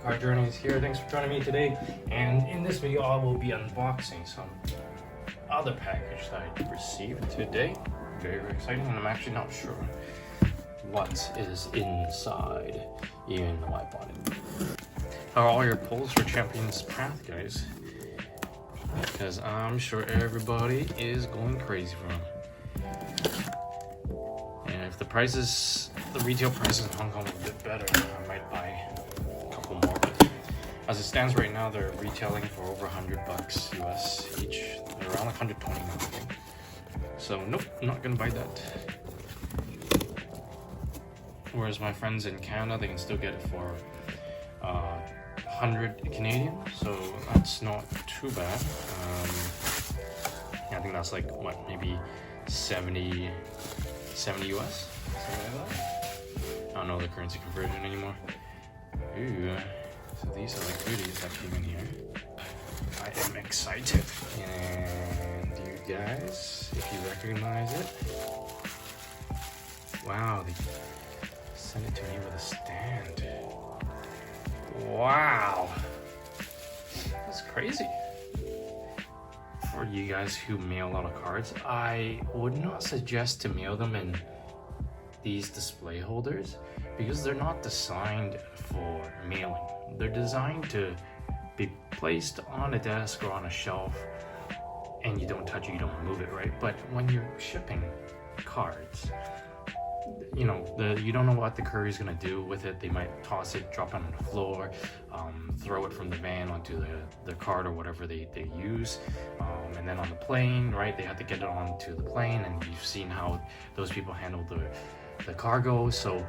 Card Journeys here. Thanks for joining me today. And in this video, I will be unboxing some other package that I received today. Very, very exciting, and I'm actually not sure what is inside, even though I bought it. How are all your polls for Champions Path, guys? Because I'm sure everybody is going crazy for them. And if the prices, the retail prices in Hong Kong were a bit better, I might buy a couple more. But as it stands right now, they're retailing for over $100 US each. They're around like 120 now, I think. So nope, I'm not gonna buy that. Whereas my friends in Canada, they can still get it for 100 Canadian, so that's not too bad. I think that's like what, maybe 70 US, something like that. I don't know the currency conversion anymore. Ooh, so these are the goodies that came in here. I am excited. And you guys, if you recognize it, wow, they sent it to me with a stand. Wow, that's crazy. For you guys who mail a lot of cards, I would not suggest to mail them in these display holders because they're not designed for mailing. They're designed to be placed on a desk or on a shelf, and you don't touch it, you don't move it, right? But when you're shipping cards, you know, you don't know what the courier's gonna do with it. They might toss it, drop it on the floor, throw it from the van onto the card or whatever they use, and then on the plane, right, they have to get it onto the plane, and you've seen how those people handle the cargo. So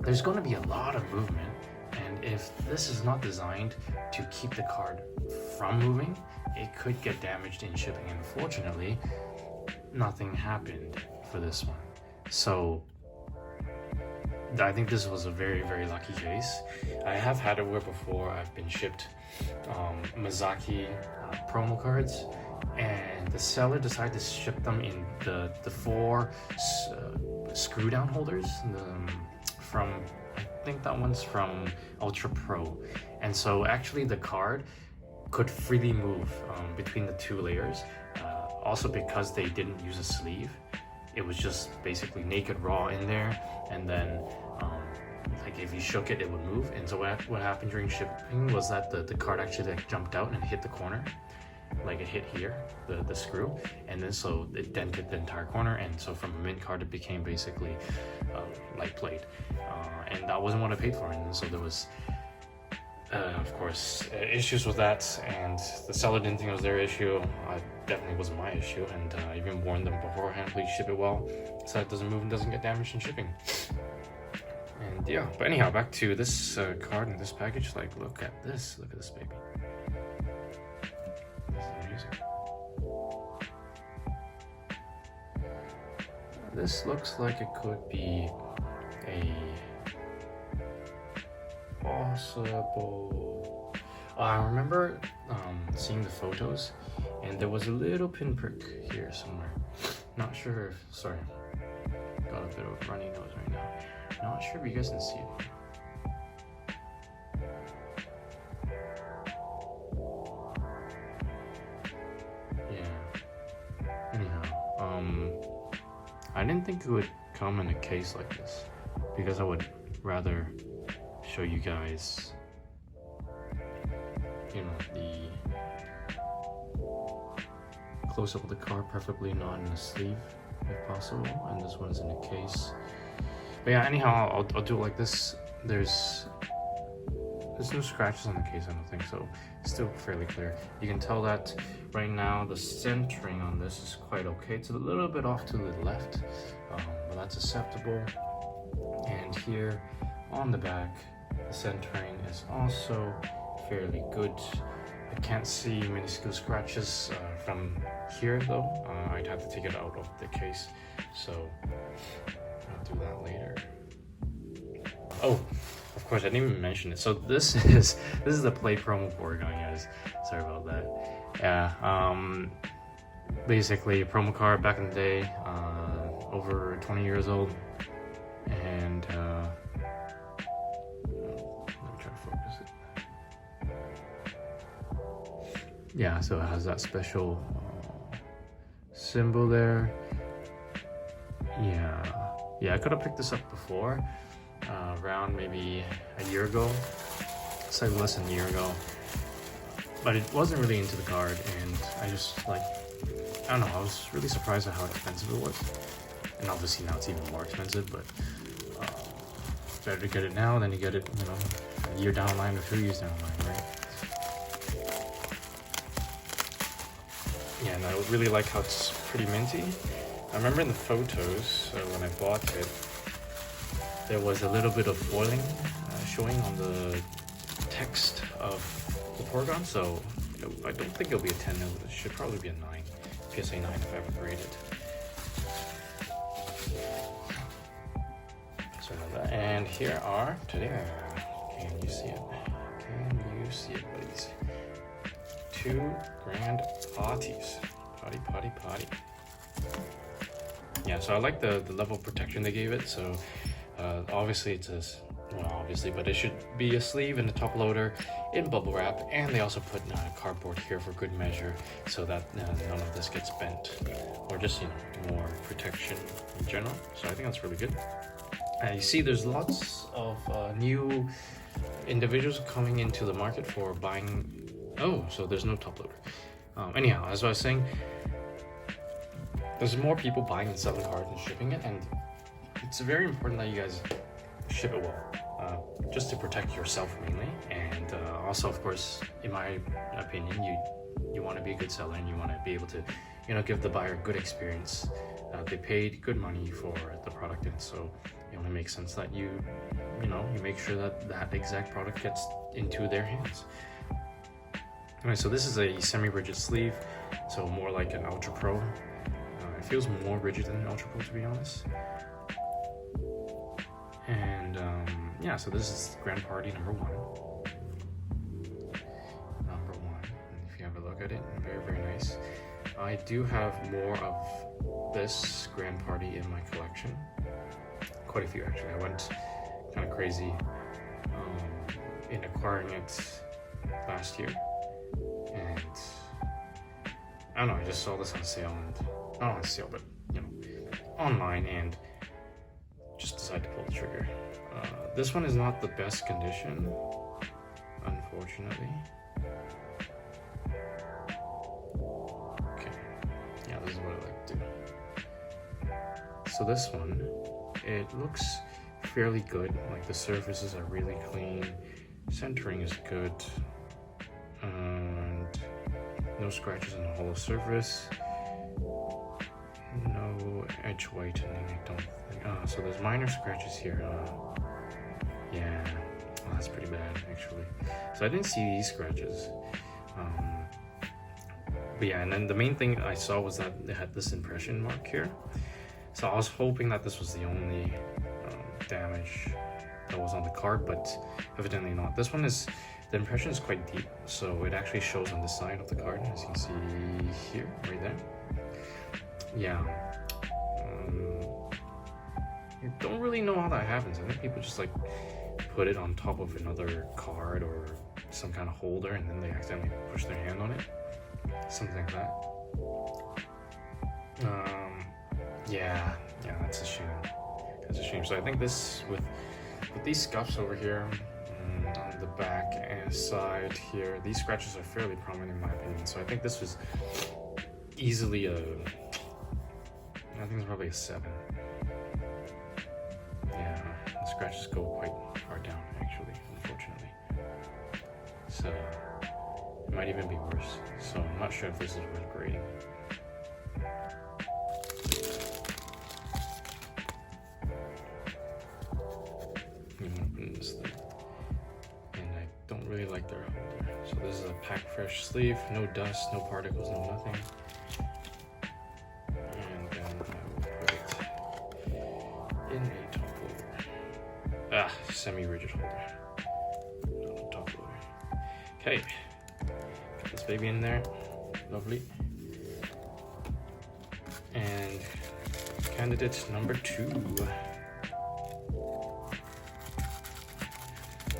there's going to be a lot of movement, and if this is not designed to keep the card from moving, it could get damaged in shipping. And unfortunately, nothing happened for this one. So I think this was a very, very lucky case. I have had it where before I've been shipped Mizaki promo cards, and the seller decided to ship them in the four screw down holders from, I think that one's from Ultra Pro. And so actually the card could freely move between the two layers, also because they didn't use a sleeve. It was just basically naked raw in there, and then like if you shook it, it would move. And so what happened during shipping was that the card actually like jumped out and hit the corner, like it hit here, the screw, and then so it dented the entire corner. And so from a mint card, it became basically light plate, and that wasn't what I paid for. And so there was of course issues with that, and the seller didn't think it was their issue. Definitely wasn't my issue, and I even warned them beforehand, please ship it well so it doesn't move and doesn't get damaged in shipping. And yeah, but anyhow, back to this card and this package. Like, look at this baby. This is amazing. This looks like it could be a possible. I remember seeing the photos, and there was a little pinprick here somewhere. Not sure if, sorry, got a bit of a runny nose right now. Not sure if you guys can see it. Yeah. Anyhow, I didn't think it would come in a case like this because I would rather show you guys, you know, the close up of the card, preferably not in a sleeve if possible, and this one's in a case. But yeah, anyhow, I'll do it like this. There's no scratches on the case, I don't think, so it's still fairly clear. You can tell that right now the centering on this is quite okay. It's a little bit off to the left, but that's acceptable. And here on the back, the centering is also fairly good. I can't see minuscule scratches from here though. I'd have to take it out of the case, so I'll do that later. Oh, of course, I didn't even mention it. So this is the Play promo Porygon, guys. Sorry about that. Yeah, basically a promo card back in the day, over 20 years old, and let me try to focus it. yeah, so it has that special symbol there. Yeah, I could have picked this up before, around maybe a year ago. It's like less than a year ago, but it wasn't really into the card, and I just like, I don't know, I was really surprised at how expensive it was. And obviously now it's even more expensive, but better to get it now than you get it, you know, a year down the line or 2 years down the line, right? Yeah, and I really like how it's pretty minty. I remember in the photos, when I bought it, there was a little bit of foiling showing on the text of the Porygon, so I don't think it'll be a 10, it should probably be a 9, PSA 9 if I ever grade it. So and here are, today, can you see it? Can you see it, please? 2 grand potties. Potty. Yeah, so I like the level of protection they gave it. So obviously it says, well, obviously, but it should be a sleeve and a top loader in bubble wrap, and they also put cardboard here for good measure, so that none of this gets bent, or just, you know, more protection in general. So I think that's really good. You see, there's lots of new individuals coming into the market for buying. Oh, so there's no top loader. Anyhow, as I was saying, there's more people buying and selling cards and shipping it, and it's very important that you guys ship it well, just to protect yourself mainly, and also, of course, in my opinion, you want to be a good seller, and you want to be able to, you know, give the buyer a good experience. They paid good money for the product, and so it only makes sense that you make sure that that exact product gets into their hands. Anyway, so this is a semi-rigid sleeve, so more like an Ultra Pro. It feels more rigid than an Ultra Pro, to be honest. And yeah, so this is Grand Party number 1. And if you have a look at it, very, very nice. I do have more of this Grand Party in my collection. Quite a few, actually. I went kind of crazy in acquiring it last year. And I don't know, I just saw this on sale, and not on sale, but you know, online, and just decided to pull the trigger. This one is not the best condition, unfortunately. Okay, yeah, this is what I like to do. So this one, it looks fairly good. Like the surfaces are really clean, centering is good, and no scratches on the hollow surface. No edge whitening, I don't think. So there's minor scratches here. Yeah, well, that's pretty bad actually. So I didn't see these scratches. But yeah, and then the main thing I saw was that it had this impression mark here. So I was hoping that this was the only damage that was on the card, but evidently not. This one is, the impression is quite deep, so it actually shows on the side of the card, as you can see here, right there. Yeah. I don't really know how that happens. I think people just like put it on top of another card or some kind of holder, and then they accidentally push their hand on it. Something like that. Yeah, that's a shame. That's a shame. So I think this, with these scuffs over here, on the back and side here, these scratches are fairly prominent in my opinion. So I think this was easily I think it's probably a 7. Yeah, the scratches go quite far down actually, unfortunately. So it might even be worse. So I'm not sure if this is worth grading. Really like their holder. So this is a pack fresh sleeve, no dust, no particles, no nothing. And then I will put it in a top loader. Semi-rigid holder. Not a top loader. Okay, put this baby in there. Lovely. And candidate number 2.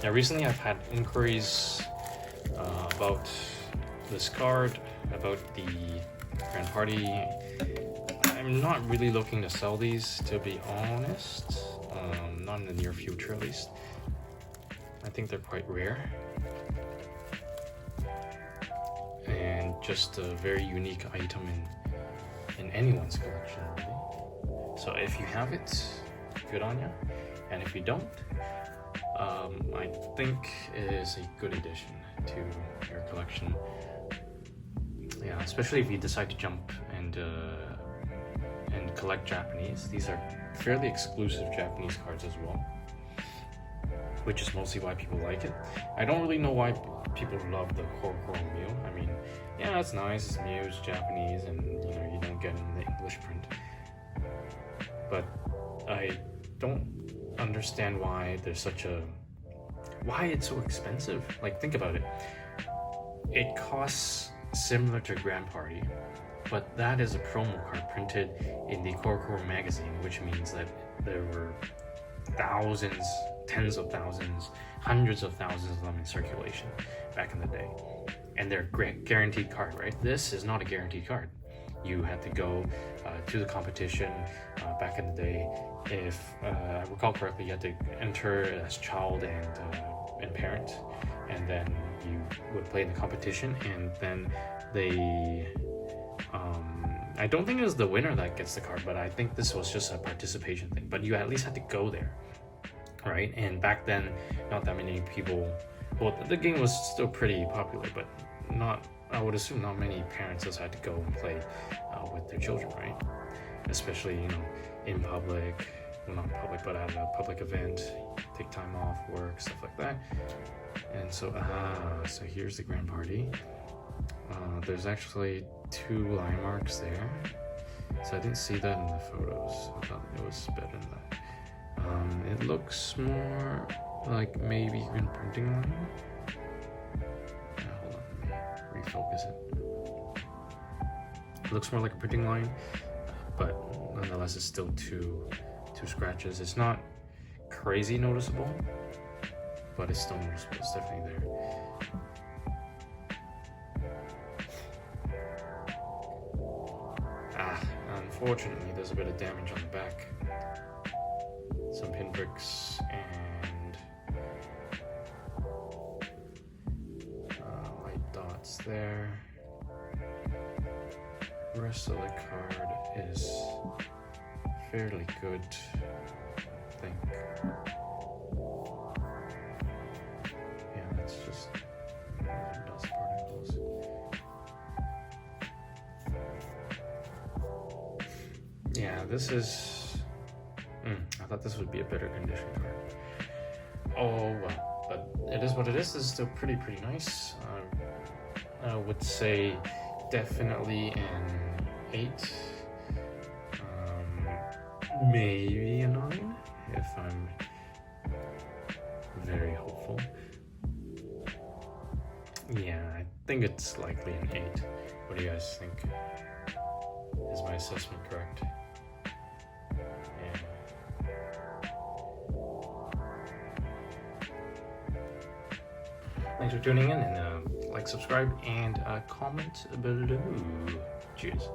Yeah, recently I've had inquiries about this card, about the Grand Party. I'm not really looking to sell these, to be honest. Not in the near future, at least. I think they're quite rare. And just a very unique item in anyone's collection, really. So if you have it, good on you. And if you don't, I think it is a good addition to your collection. Yeah, especially if you decide to jump and collect Japanese. These are fairly exclusive Japanese cards as well, which is mostly why people like it. I don't really know why people love the Porygon Mew. I mean, yeah, it's nice, it's Mew, it's Japanese, and you know, you don't get it in the English print. But I don't understand why why it's so expensive. Like, think about it. It costs similar to Grand Party, but that is a promo card printed in the Porygon magazine, which means that there were thousands, tens of thousands, hundreds of thousands of them in circulation back in the day. And they're guaranteed card, right? This is not a guaranteed card. You had to go to the competition back in the day. If I recall correctly, you had to enter as child and parent, and then you would play in the competition, and then they I don't think it was the winner that gets the card, but I think this was just a participation thing. But you at least had to go there, right? And back then, not that many people. Well, the game was still pretty popular, but not. I would assume not many parents just had to go and play with their children, right? Especially, you know, in public. Well, not public, but at a public event, take time off work, stuff like that. And so, so here's the Grand Party. There's actually 2 line marks there, so I didn't see that in the photos. I thought it was better than that. It looks more like maybe even printing line. Hold on, let me refocus it. It looks more like a printing line, but nonetheless, it's still two scratches. It's not crazy noticeable, but it's still noticeable. It's definitely there. Unfortunately, there's a bit of damage on the back. Some pinpricks and white dots there. The rest of the card is fairly good, I think. Yeah, that's just dust particles. Yeah, this is... I thought this would be a better condition card. Oh well, but it is what it is. This is still pretty nice. I would say definitely an 8. Maybe a 9 if I'm very hopeful. Yeah, I think it's likely an 8. What do you guys think? Is my assessment correct? Thanks for tuning in, and like, subscribe, and comment below. Cheers.